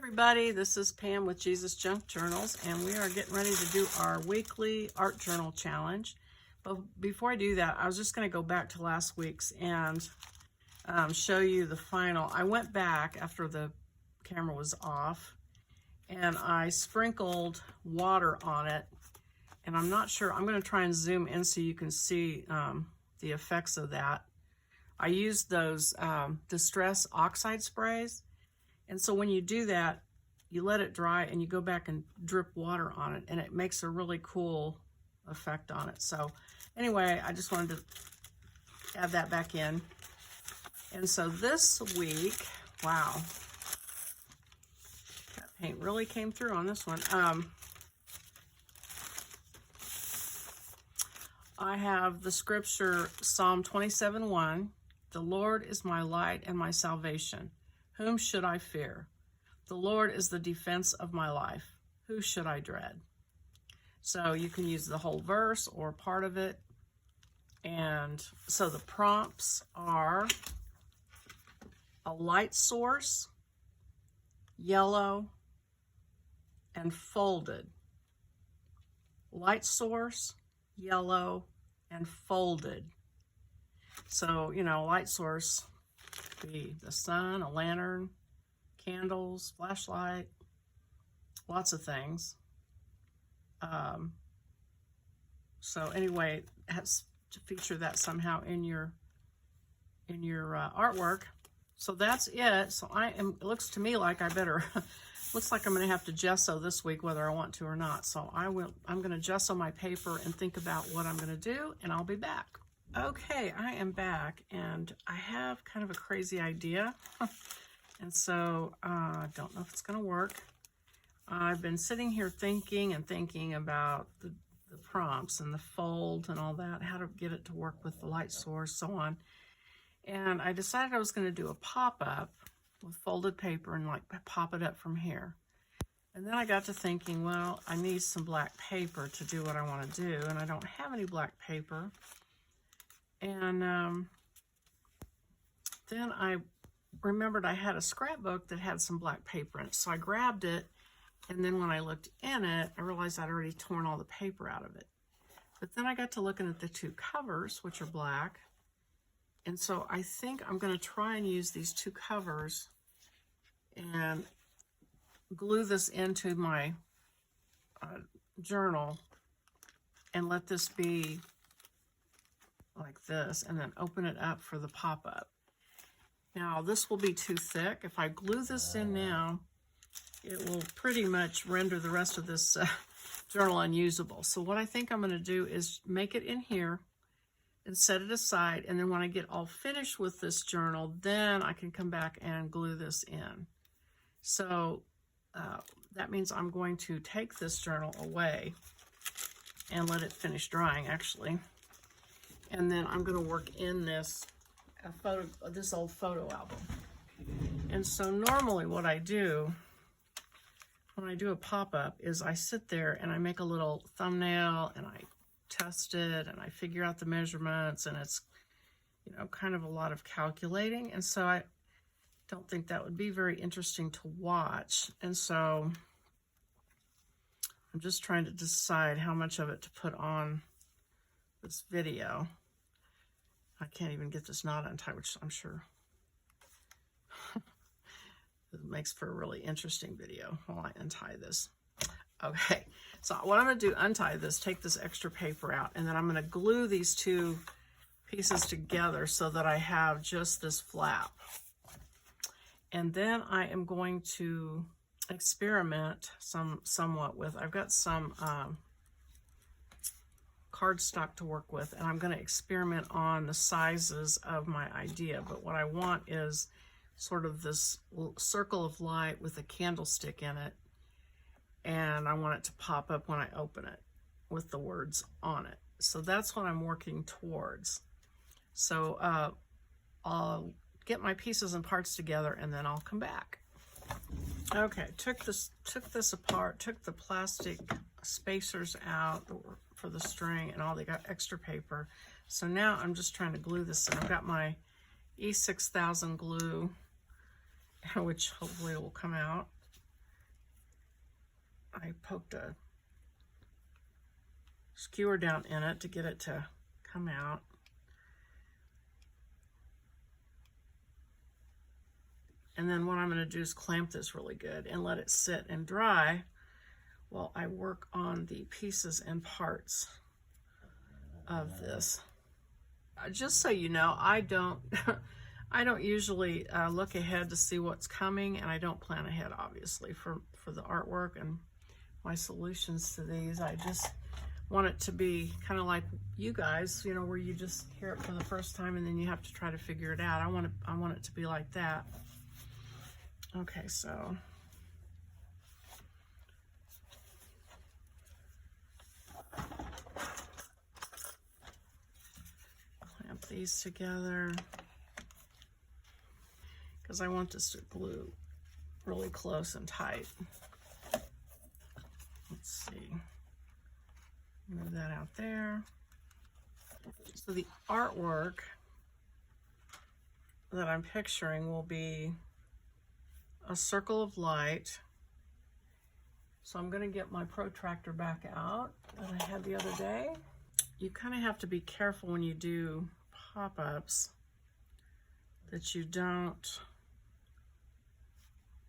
Everybody, this is Pam with Jesus Junk Journals, and we are getting ready to do our weekly art journal challenge. But before I do that, I was just going to go back to last week's and show you the final. I went back after the camera was off and I sprinkled water on it, and I'm not sure, I'm going to try and zoom in so you can see the effects of that. I used those Distress Oxide sprays. And so when you do that, you let it dry and you go back and drip water on it, and it makes a really cool effect on it. So anyway, I just wanted to add that back in. And so this week, wow, that paint really came through on this one. I have the scripture, Psalm 27:1, "The Lord is my light and my salvation. Whom should I fear? The Lord is the defense of my life. Who should I dread?" So you can use the whole verse or part of it. And so the prompts are a light source, yellow, and folded. Light source, yellow, and folded. So, you know, light source be the sun, a lantern, candles, flashlight, lots of things. So anyway, it has to feature that somehow in your artwork. So that's it. So it looks to me like I better, looks like I'm going to have to gesso this week whether I want to or not. So I'm going to gesso my paper and think about what I'm going to do, and I'll be back. Okay, I am back, and I have kind of a crazy idea. And so I don't know if it's going to work. I've been sitting here thinking about the prompts and the fold and all that, how to get it to work with the light source, so on. And I decided I was going to do a pop-up with folded paper and like pop it up from here. And then I got to thinking, well, I need some black paper to do what I want to do, and I don't have any black paper. And then I remembered I had a scrapbook that had some black paper in it. So I grabbed it, and then when I looked in it, I realized I'd already torn all the paper out of it. But then I got to looking at the two covers, which are black. And so I think I'm going to try and use these two covers and glue this into my journal and let this be like this, and then open it up for the pop-up. Now this will be too thick. If I glue this in now, it will pretty much render the rest of this journal unusable. So what I think I'm going to do is make it in here and set it aside, and then when I get all finished with this journal, then I can come back and glue this in. So that means I'm going to take this journal away and let it finish drying, actually. And then I'm going to work in this old photo album. And so normally what I do when I do a pop-up is I sit there and I make a little thumbnail and I test it and I figure out the measurements, and it's, you know, kind of a lot of calculating. And so I don't think that would be very interesting to watch. And so I'm just trying to decide how much of it to put on this video. I can't even get this knot untied, which I'm sure it makes for a really interesting video while I untie this. Okay, so what I'm going to do, untie this, take this extra paper out, and then I'm going to glue these two pieces together so that I have just this flap. And then I am going to experiment somewhat with, I've got some cardstock to work with, and I'm going to experiment on the sizes of my idea. But what I want is sort of this circle of light with a candlestick in it, and I want it to pop up when I open it with the words on it. So that's what I'm working towards. So I'll get my pieces and parts together, and then I'll come back. Okay, took this apart, took the plastic spacers out for the string and all the extra paper. So now I'm just trying to glue this in. I've got my E6000 glue, which hopefully will come out. I poked a skewer down in it to get it to come out. And then what I'm going to do is clamp this really good and let it sit and dry while I work on the pieces and parts of this. Just so you know, I don't I don't usually look ahead to see what's coming, and I don't plan ahead, obviously, for the artwork and my solutions to these. I just want it to be kind of like you guys, you know, where you just hear it for the first time and then you have to try to figure it out. I want it to be like that. Okay, so clamp these together because I want this to glue really close and tight. Let's see. Move that out there. So the artwork that I'm picturing will be a circle of light. So I'm going to get my protractor back out that I had the other day. You kind of have to be careful when you do pop-ups that you don't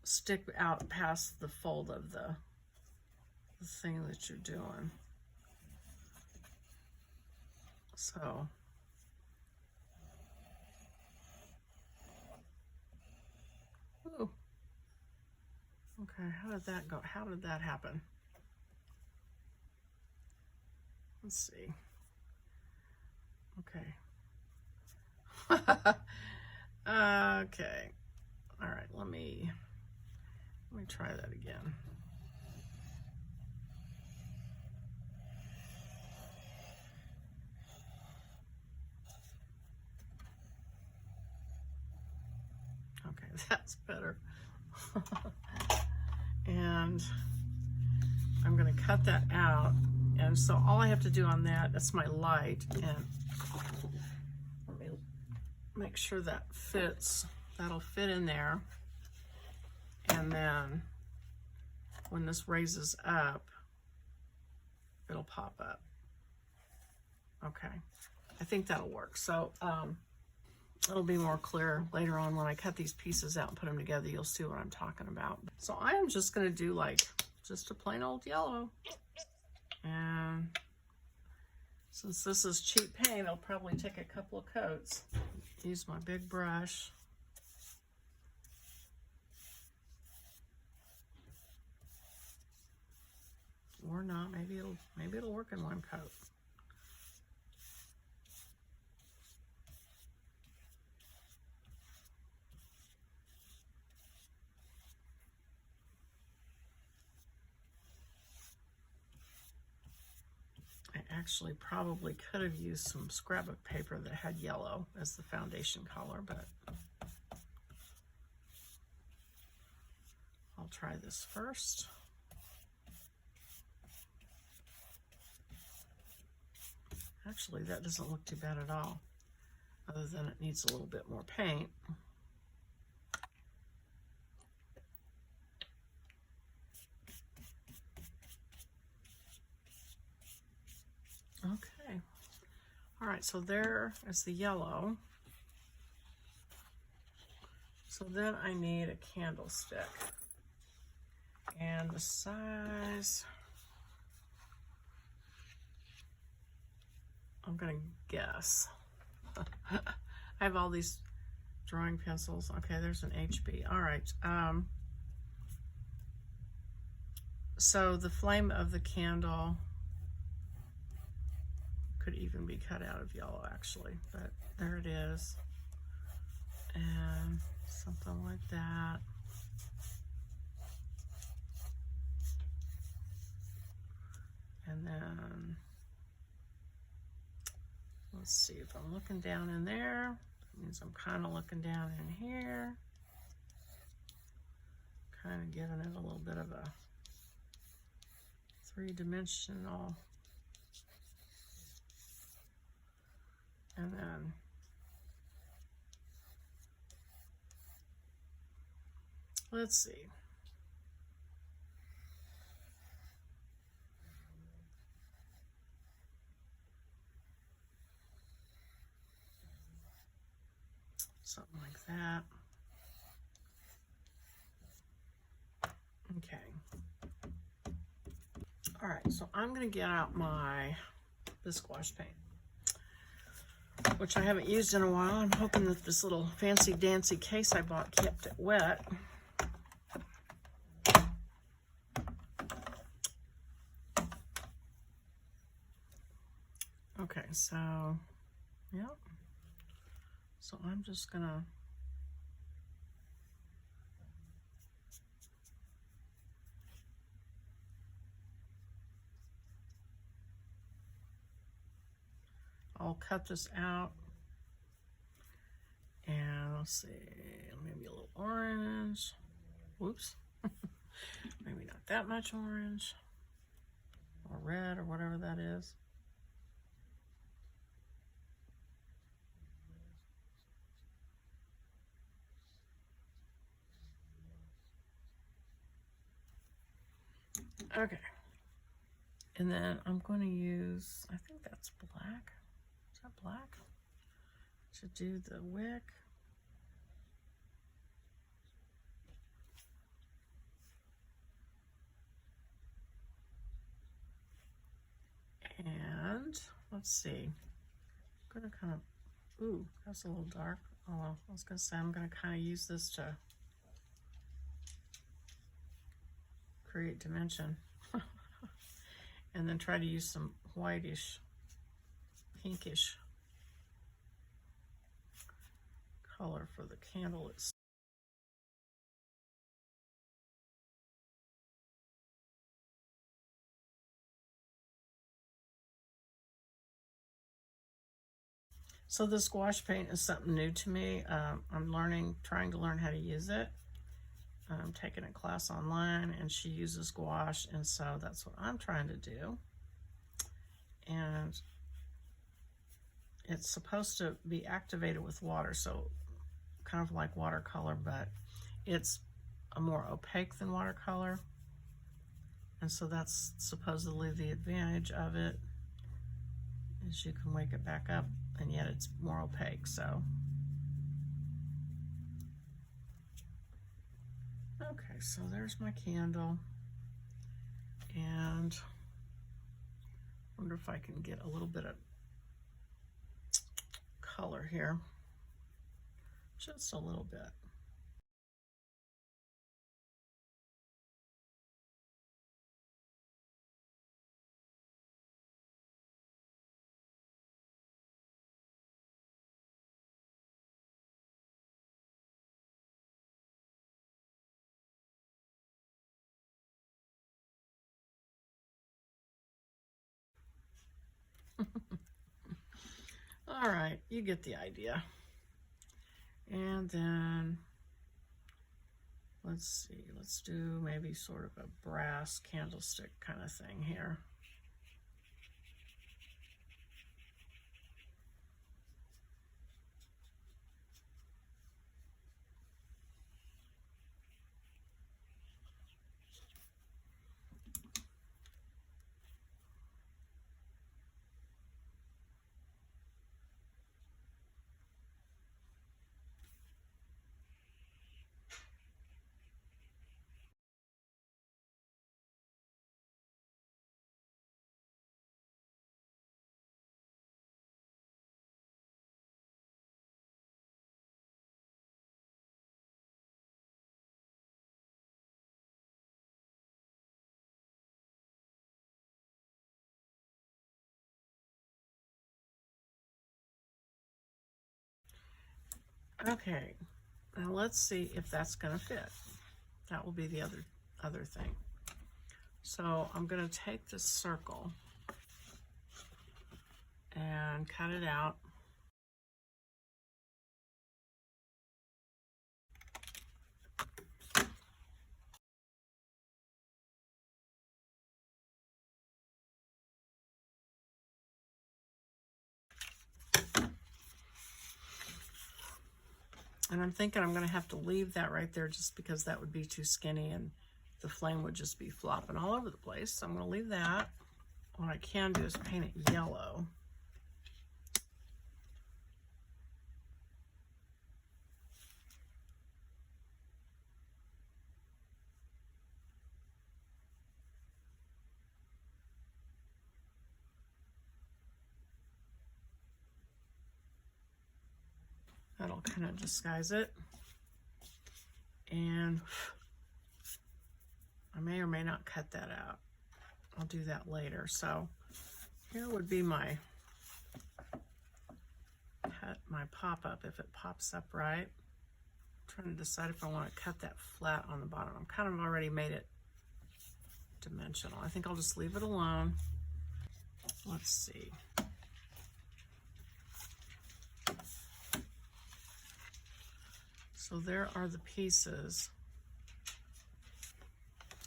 stick out past the fold of the thing that you're doing. So ooh. Okay, how did that go? How did that happen? Let's see. Okay. Okay. All right, let me try that again. Okay, that's better. And I'm going to cut that out. And so all I have to do on that's my light. And let me make sure that fits. That'll fit in there. And then when this raises up, it'll pop up. Okay, I think that'll work. So it'll be more clear later on when I cut these pieces out and put them together. You'll see what I'm talking about. So I am just going to do like just a plain old yellow. And since this is cheap paint, I'll probably take a couple of coats. Use my big brush. Or not, maybe it'll work in one coat. I actually probably could have used some scrapbook paper that had yellow as the foundation color, but I'll try this first. Actually, that doesn't look too bad at all, other than it needs a little bit more paint. Okay. All right, so there is the yellow. So then I need a candlestick. And the size, I'm gonna guess. I have all these drawing pencils. Okay, there's an HB. All right. So the flame of the candle could even be cut out of yellow, actually, but there it is. And something like that. And then let's see, if I'm looking down in there, that means I'm kind of looking down in here, kind of giving it a little bit of a three-dimensional. And then let's see. Something like that. Okay. All right, so I'm going to get out this gouache paint, which I haven't used in a while. I'm hoping that this little fancy dancy case I bought kept it wet. Okay, so, yep. So I'm just going to I'll cut this out, and let's see, maybe a little orange. Whoops. Maybe not that much orange, or red, or whatever that is. Okay. And then I'm going to use, I think that's black. Is that black? To do the wick. And let's see. I'm going to kind of, ooh, that's a little dark. Oh, well, I was going to say I'm going to kind of use this to create dimension. And then try to use some whitish, pinkish color for the candle itself. So this gouache paint is something new to me. I'm trying to learn how to use it. I'm taking a class online, and she uses gouache, and so that's what I'm trying to do. And it's supposed to be activated with water, so kind of like watercolor, but it's a more opaque than watercolor. And so that's supposedly the advantage of it, is you can wake it back up, and yet it's more opaque. So okay, so there's my candle, and I wonder if I can get a little bit of color here, just a little bit. All right, you get the idea. And then let's see, let's do maybe sort of a brass candlestick kind of thing here. Okay, now let's see if that's going to fit. That will be the other thing. So I'm going to take this circle and cut it out. And I'm thinking I'm going to have to leave that right there just because that would be too skinny and the flame would just be flopping all over the place. So I'm going to leave that. What I can do is paint it yellow. That'll kind of disguise it. And I may or may not cut that out. I'll do that later. So here would be my pop-up if it pops up right. I'm trying to decide if I want to cut that flat on the bottom. I'm kind of already made it dimensional. I think I'll just leave it alone. Let's see. So there are the pieces.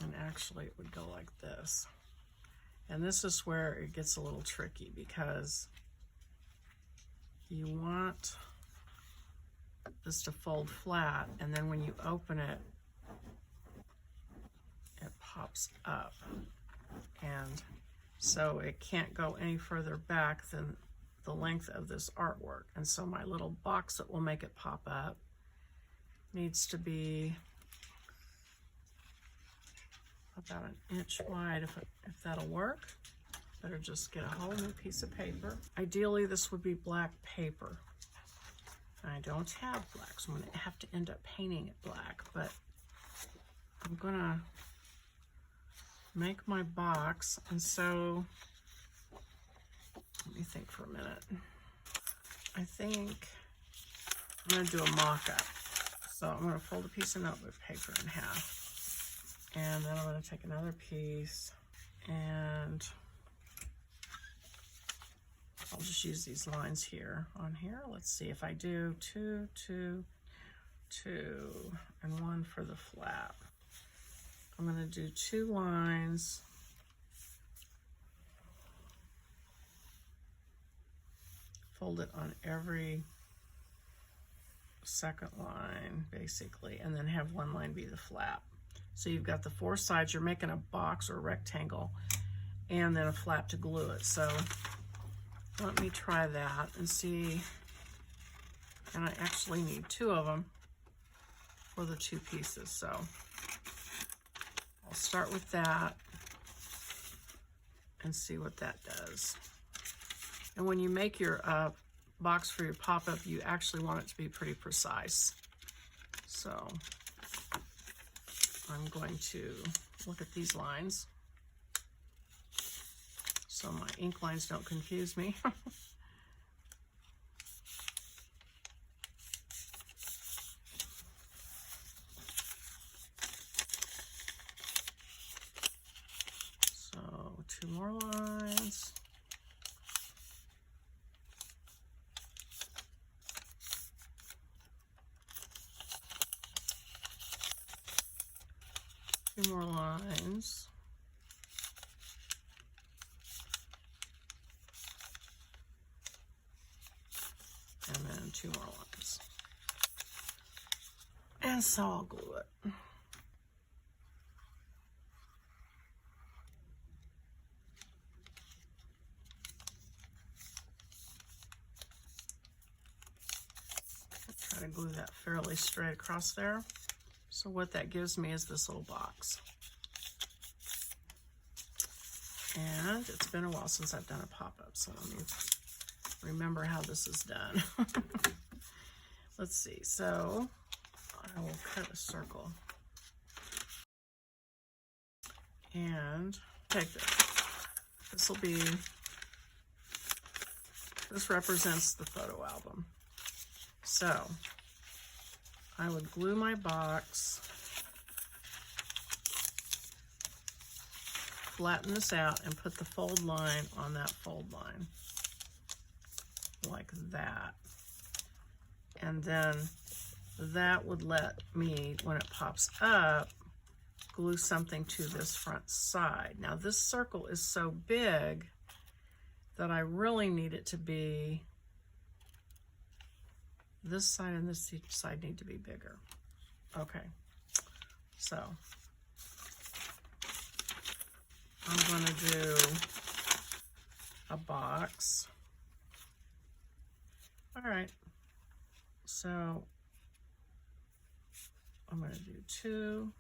And actually it would go like this. And this is where it gets a little tricky because you want this to fold flat, and then when you open it, it pops up. And so it can't go any further back than the length of this artwork. And so my little box that will make it pop up needs to be about an inch wide, if that'll work. Better just get a whole new piece of paper. Ideally, this would be black paper. I don't have black, so I'm gonna have to end up painting it black, but I'm gonna make my box, and so, let me think for a minute. I think I'm gonna do a mock-up. So I'm gonna fold a piece of notebook paper in half, and then I'm gonna take another piece, and I'll just use these lines here on here. Let's see if I do 2, 2, 2, and 1 for the flap. I'm going to do 2 lines. Fold it on every second line, basically, and then have 1 line be the flap. So you've got the 4 sides. You're making a box or a rectangle, and then a flap to glue it. So let me try that and see. And I actually need 2 of them for the 2 pieces. So I'll start with that and see what that does. And when you make your box for your pop-up, you actually want it to be pretty precise. So I'm going to look at these lines so my ink lines don't confuse me. So 2 more lines. Two more lines. And then 2 more lines. And so I'll glue it. Try to glue that fairly straight across there. So what that gives me is this little box. And it's been a while since I've done a pop-up, so let me remember how this is done. Let's see, so I will cut a circle. And take this. This represents the photo album. So I would glue my box, flatten this out, and put the fold line on that fold line, like that. And then that would let me, when it pops up, glue something to this front side. Now this circle is so big that I really need it to be, this side and this side need to be bigger. Okay, so I'm gonna do a box. All right, so I'm gonna do 2,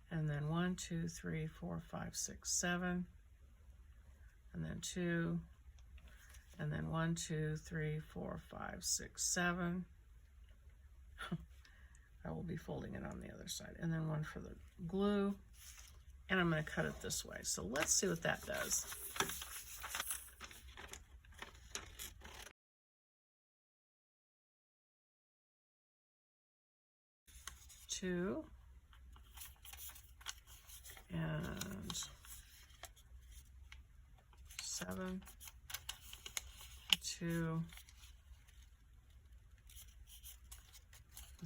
and then 1, 2, 3, 4, 5, 6, 7, and then 2, And then 1, 2, 3, 4, 5, 6, 7. I will be folding it on the other side. And then one for the glue. And I'm going to cut it this way. So let's see what that does. Two. And 7. 2.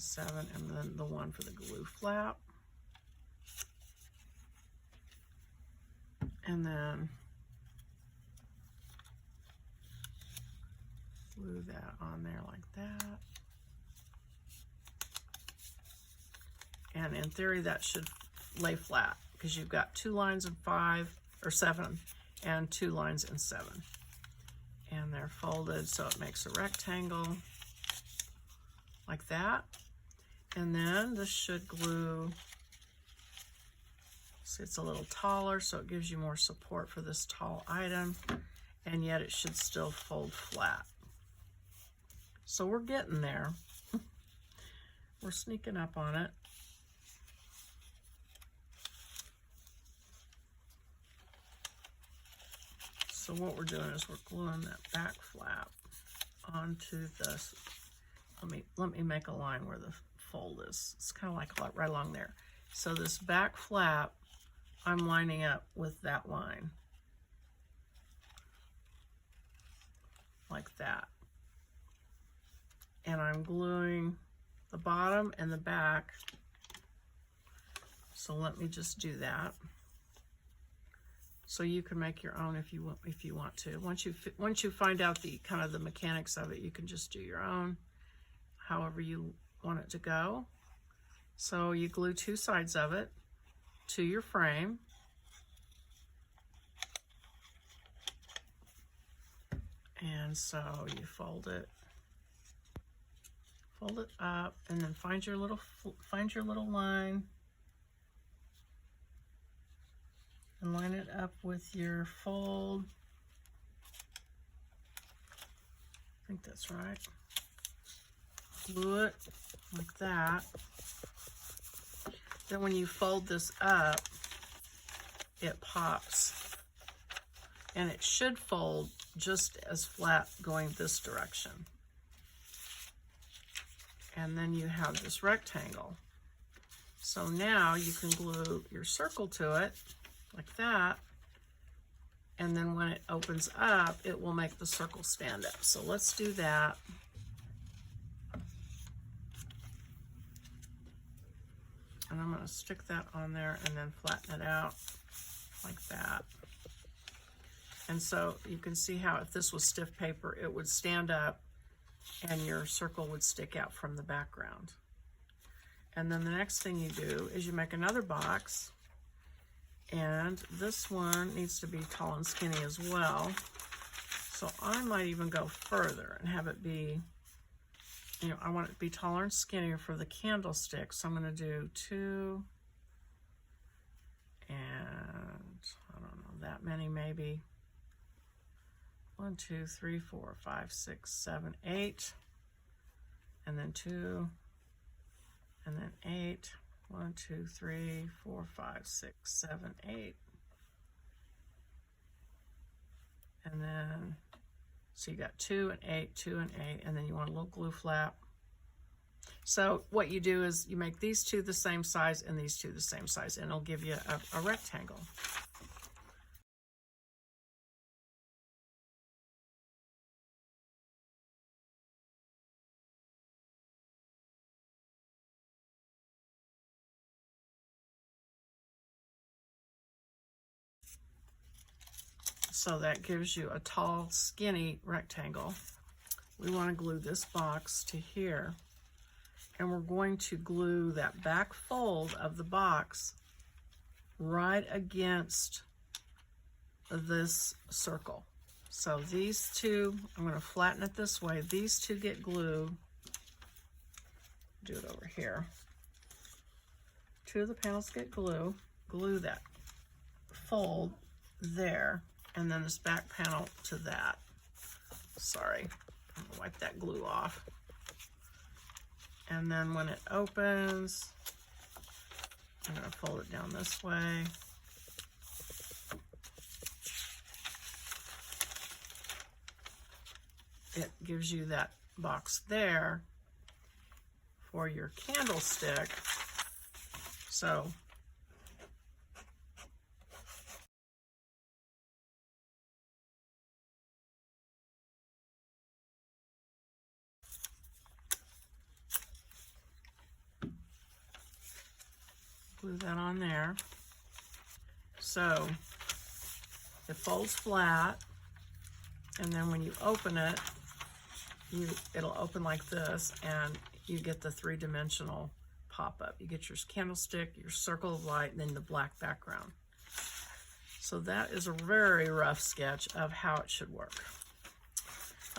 7, and then the one for the glue flap. And then glue that on there like that. And in theory, that should lay flat because you've got 2 lines in 5 or 7 and 2 lines in 7. And they're folded so it makes a rectangle like that. And then this should glue. See, it's a little taller, so it gives you more support for this tall item, and yet it should still fold flat. So we're getting there. We're sneaking up on it. So what we're doing is we're gluing that back flap onto this. Let me make a line where the fold is. It's kind of like right along there. So this back flap, I'm lining up with that line. Like that. And I'm gluing the bottom and the back. So let me just do that. So you can make your own if you want to. Once you find out the kind of the mechanics of it, you can just do your own, however you want it to go. So you glue 2 sides of it to your frame. And so you fold it up, and then find your little line and line it up with your fold. I think that's right. Glue it like that. Then when you fold this up, it pops. And it should fold just as flat going this direction. And then you have this rectangle. So now you can glue your circle to it like that. And then when it opens up, it will make the circle stand up. So let's do that. And I'm going to stick that on there and then flatten it out like that. And so you can see how if this was stiff paper, it would stand up and your circle would stick out from the background. And then the next thing you do is you make another box, and this one needs to be tall and skinny as well. So I might even go further and have it be, I want it to be taller and skinnier for the candlestick. So I'm going to do 2 and I don't know, that many maybe. 1, 2, 3, 4, 5, 6, 7, 8, and then 2, and then 8. 1, 2, 3, 4, 5, 6, 7, 8. And then, so you got 2 and 8, 2 and 8, and then you want a little glue flap. So what you do is you make these 2 the same size and these 2 the same size, and it'll give you a rectangle. So that gives you a tall, skinny rectangle. We want to glue this box to here. And we're going to glue that back fold of the box right against this circle. So these 2, I'm going to flatten it this way. These 2 get glue. Do it over here. 2 of the panels get glue. Glue that fold there. And then this back panel to that. Sorry, I'm gonna wipe that glue off. And then when it opens, I'm gonna fold it down this way. It gives you that box there for your candlestick. So glue that on there. So it folds flat, and then when you open it, it'll open like this, and you get the three-dimensional pop-up. You get your candlestick, your circle of light, and then the black background. So that is a very rough sketch of how it should work.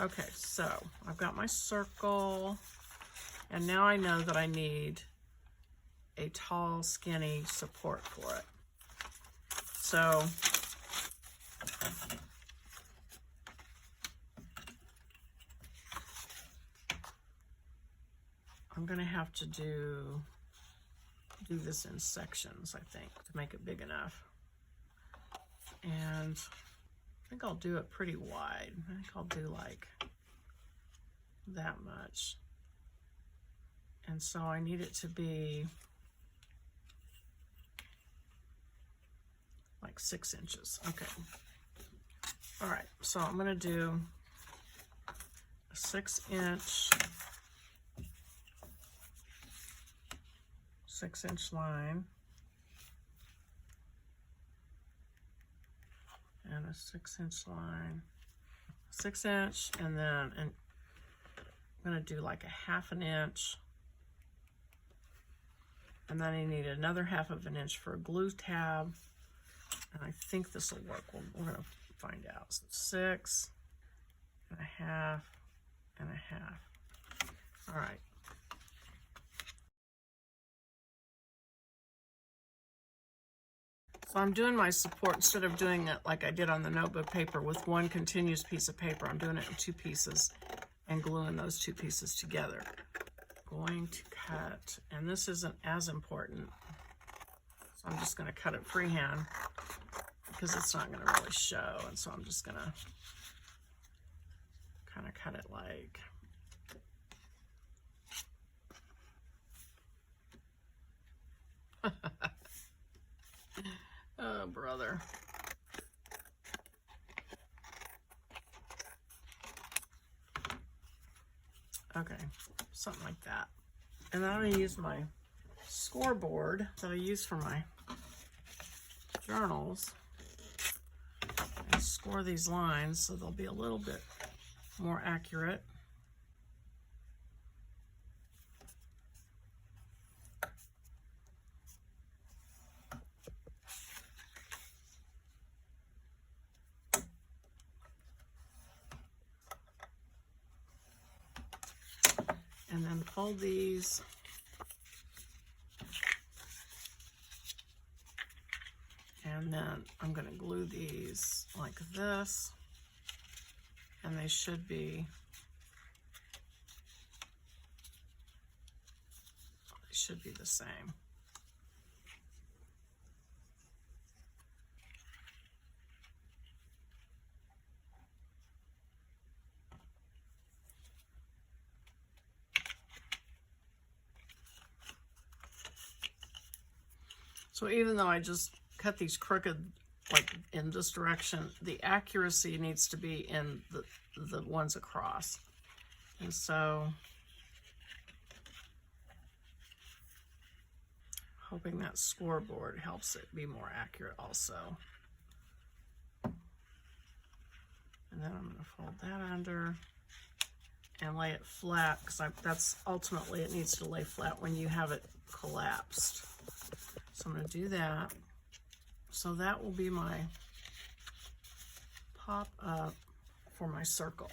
Okay, so I've got my circle, and now I know that I need a tall, skinny support for it. So I'm gonna have to do this in sections, I think, to make it big enough. And I think I'll do it pretty wide. I think I'll do like that much. And so I need it to be like 6 inches. Okay. All right, so I'm gonna do a 6-inch, 6-inch line and a 6-inch line, 6-inch, and then I'm gonna do like a 1/2 inch, and then I need another 1/2 inch for a glue tab, and I think this will work. We're gonna find out. So 6 1/2 and 1/2. All right. So I'm doing my support, instead of doing it like I did on the notebook paper with one continuous piece of paper, I'm doing it in 2 pieces and gluing those 2 pieces together. Going to cut, and this isn't as important, so I'm just gonna cut it freehand because it's not gonna really show, and so I'm just gonna kind of cut it like, oh, brother. Okay, something like that. And then I'm going to use my scoreboard that I use for my journals and score these lines so they'll be a little bit more accurate. And then fold these. And then I'm going to glue these like this. And they should be the same. So even though I just cut these crooked, like in this direction, the accuracy needs to be in the ones across. And so, hoping that scoreboard helps it be more accurate also. And then I'm going to fold that under and lay it flat, because that's ultimately, it needs to lay flat when you have it collapsed. So I'm going to do that. So that will be my pop up for my circle.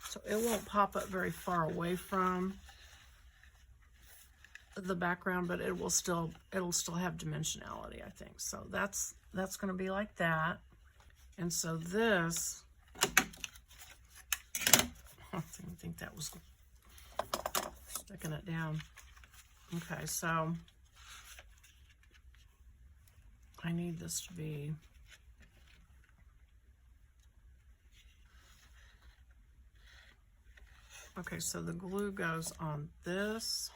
So it won't pop up very far away from the background, but it'll still have dimensionality, I think. So that's going to be like that. And so this I didn't think that was sticking it down. Okay, so I need this to be okay, so the glue goes on this.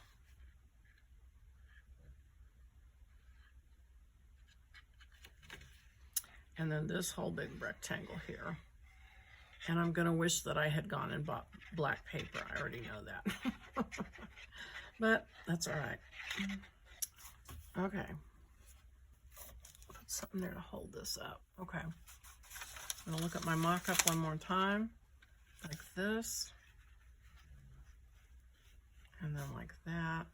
And then this whole big rectangle here. And I'm gonna wish that I had gone and bought black paper. I already know that. But that's all right. Okay. Put something there to hold this up. Okay. I'm gonna look at my mock-up one more time, like this. And then like that.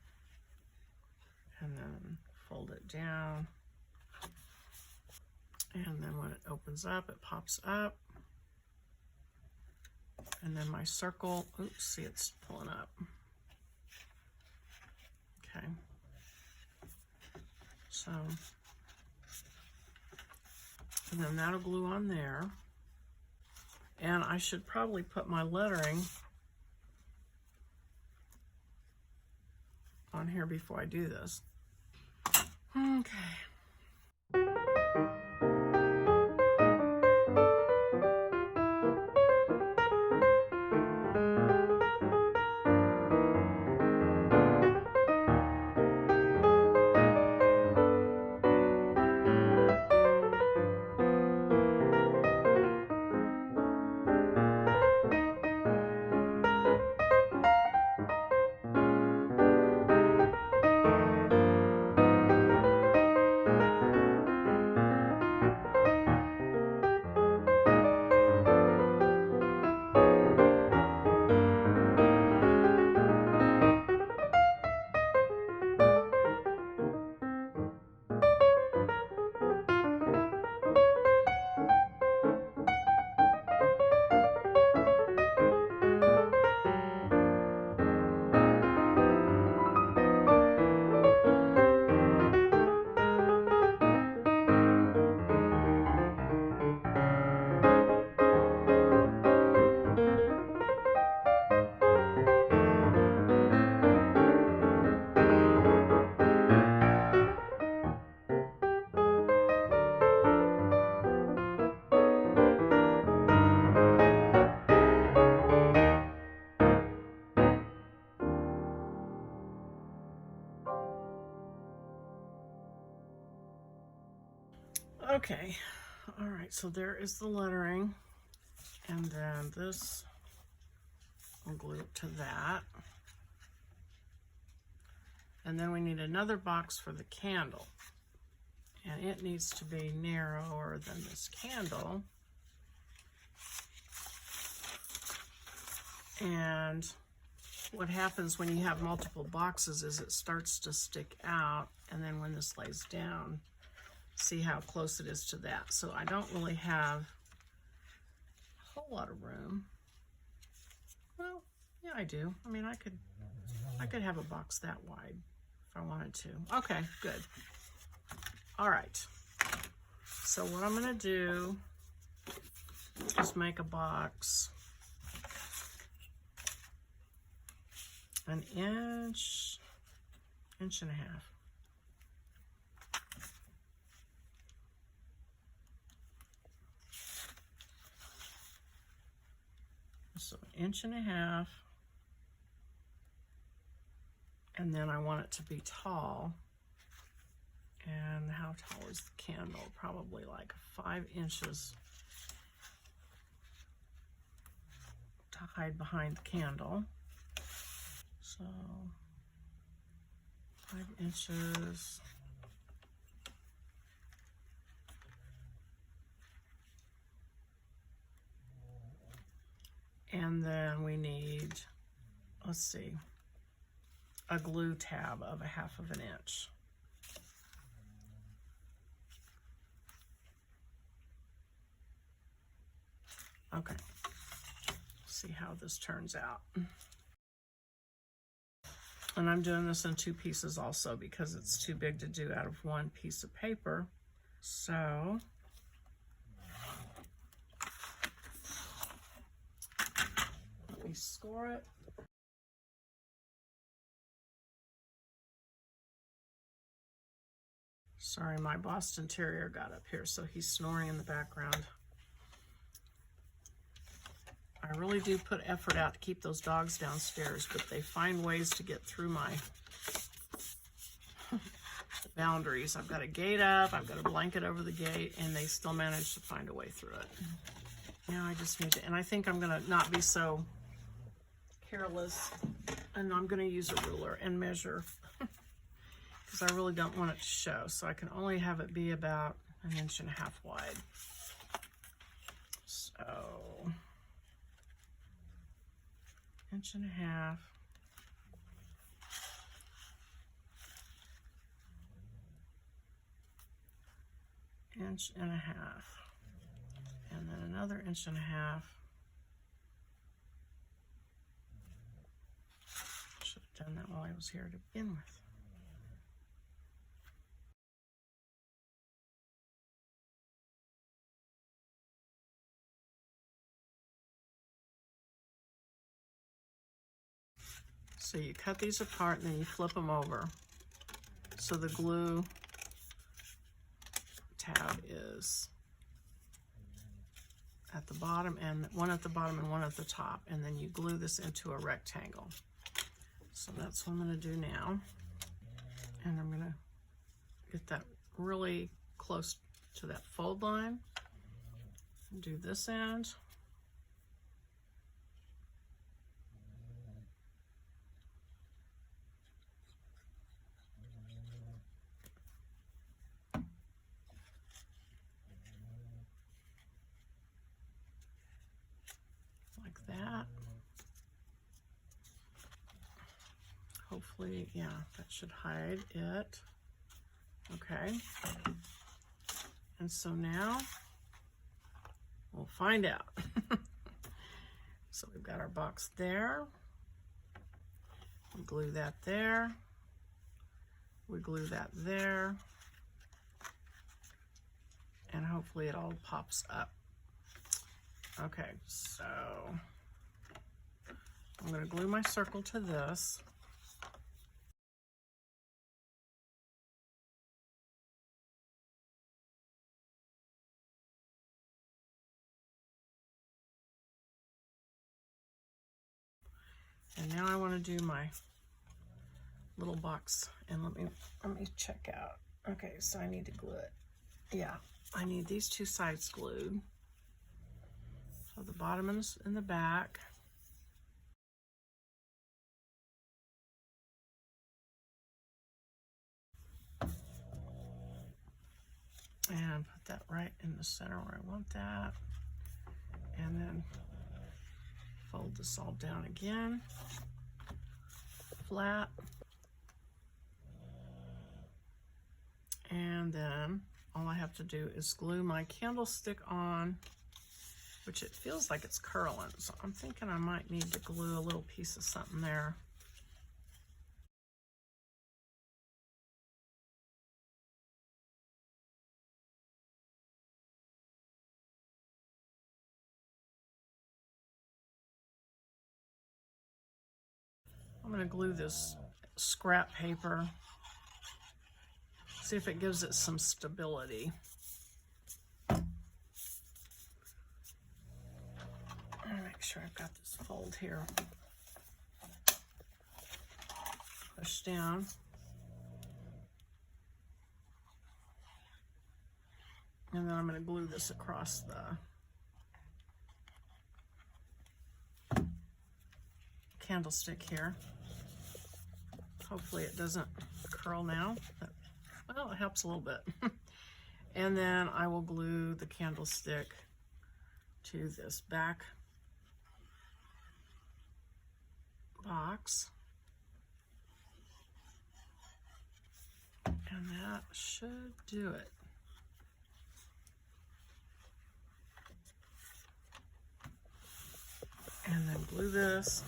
And then fold it down. And then when it opens up, it pops up. And then my circle, oops, see it's pulling up. Okay. So, and then that'll glue on there. And I should probably put my lettering on here before I do this. Okay. Okay, all right, so there is the lettering, and then this, I'll glue it to that. And then we need another box for the candle, and it needs to be narrower than this candle. And what happens when you have multiple boxes is it starts to stick out, and then when this lays down, see how close it is to that. So I don't really have a whole lot of room. Well, yeah, I do. I mean, I could have a box that wide if I wanted to. Okay, good. All right. So what I'm gonna do is make a box an inch and a half. So an inch and a half, and then I want it to be tall. And how tall is the candle? Probably like 5 inches to hide behind the candle. So 5 inches. And then we need, let's see, a glue tab of 1/2 inch. Okay, see how this turns out. And I'm doing this in 2 pieces also because it's too big to do out of 1 piece of paper. So me score it. Sorry, my Boston Terrier got up here, so he's snoring in the background. I really do put effort out to keep those dogs downstairs, but they find ways to get through my boundaries. I've got a gate up, I've got a blanket over the gate, and they still manage to find a way through it. Now I just need to, and I think I'm gonna not be so careless, and I'm gonna use a ruler and measure because I really don't want it to show. So I can only have it be about 1.5 inches wide. So 1.5 inches. 1.5 inches. And then another 1.5 inches. Should have done that while I was here to begin with. So you cut these apart and then you flip them over. So the glue tab is at the bottom, and one at the bottom and one at the top, and then you glue this into a rectangle. So that's what I'm going to do now, and I'm going to get that really close to that fold line. Do this end. Like that. Hopefully, yeah, that should hide it. Okay. And so now we'll find out. So we've got our box there. We glue that there. We glue that there. And hopefully it all pops up. Okay, so I'm going to glue my circle to this. And now I want to do my little box, and let me check out. Okay, so I need to glue it. Yeah, I need these two sides glued. So the bottom and the back. And put that right in the center where I want that. And then fold this all down again, flat. And then all I have to do is glue my candlestick on, which it feels like it's curling. So I'm thinking I might need to glue a little piece of something there. I'm going to glue this scrap paper, see if it gives it some stability. And make sure I've got this fold here pushed down. And then I'm going to glue this across the candlestick here. Hopefully it doesn't curl now, but well, it helps a little bit. And then I will glue the candlestick to this back box. And that should do it. And then glue this.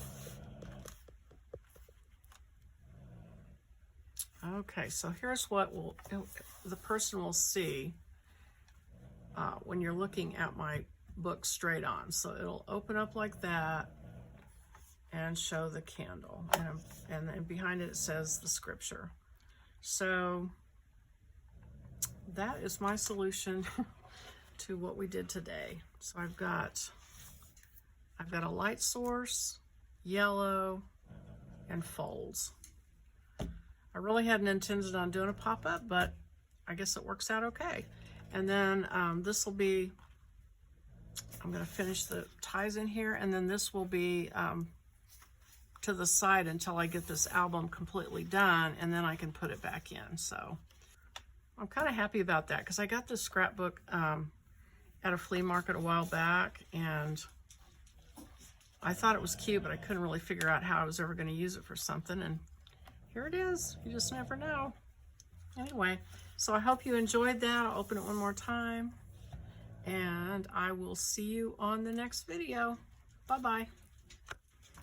Okay, so here's what the person will see when you're looking at my book straight on. So it'll open up like that, and show the candle. And then behind it, it says the scripture. So that is my solution to what we did today. So I've got a light source, yellow, and folds. I really hadn't intended on doing a pop-up, but I guess it works out okay. And then this will be, I'm going to finish the ties in here, and then this will be to the side until I get this album completely done, and then I can put it back in. So I'm kind of happy about that, because I got this scrapbook at a flea market a while back, and I thought it was cute, but I couldn't really figure out how I was ever going to use it for something, and here it is. You just never know. Anyway, so I hope you enjoyed that. I'll open it one more time, and I will see you on the next video. Bye-bye.